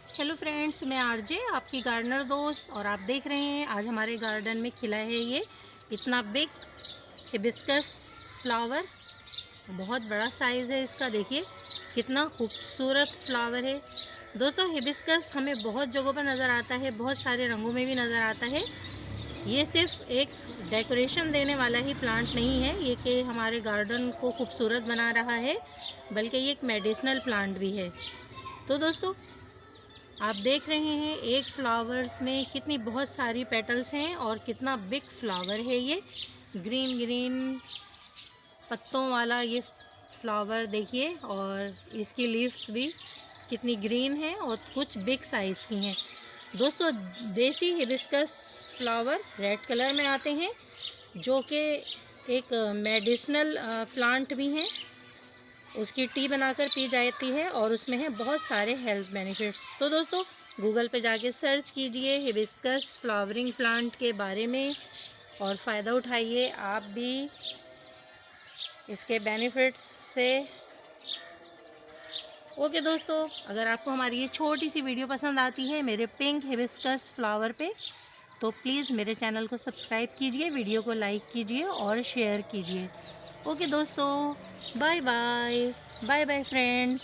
Hello friends, मैं RJ आपकी gardener दोस्त और आप देख रहे हैं आज हमारे गार्डन में खिला है ये इतना बिग हिबिस्कस फ्लावर। बहुत बड़ा साइज़ है इसका, देखिए कितना खूबसूरत फ्लावर है। दोस्तों, हिबिस्कस हमें बहुत जगहों पर नज़र आता है, बहुत सारे रंगों में भी नज़र आता है। ये सिर्फ एक डेकोरेशन देने वाला ही प्लांट नहीं है ये कि हमारे गार्डन को खूबसूरत बना रहा है, बल्कि ये एक मेडिसिनल प्लांट भी है। तो दोस्तों, आप देख रहे हैं एक फ्लावर्स में कितनी बहुत सारी पेटल्स हैं और कितना बिग फ्लावर है ये। ग्रीन ग्रीन पत्तों वाला ये फ्लावर देखिए, और इसकी लीव्स भी कितनी ग्रीन है और कुछ बिग साइज़ की हैं। दोस्तों, देसी हिबिस्कस फ्लावर रेड कलर में आते हैं, जो कि एक मेडिसिनल प्लांट भी हैं। उसकी टी बनाकर पी जाती है और उसमें है बहुत सारे हेल्थ बेनिफिट्स। तो दोस्तों, गूगल पे जाके सर्च कीजिए हिबिस्कस फ्लावरिंग प्लांट के बारे में और फ़ायदा उठाइए आप भी इसके बेनिफिट्स से। ओके दोस्तों, अगर आपको हमारी ये छोटी सी वीडियो पसंद आती है मेरे पिंक हिबिस्कस फ्लावर पे, तो प्लीज़ मेरे चैनल को सब्सक्राइब कीजिए, वीडियो को लाइक कीजिए और शेयर कीजिए। ओके दोस्तों, bye bye. Bye bye friends.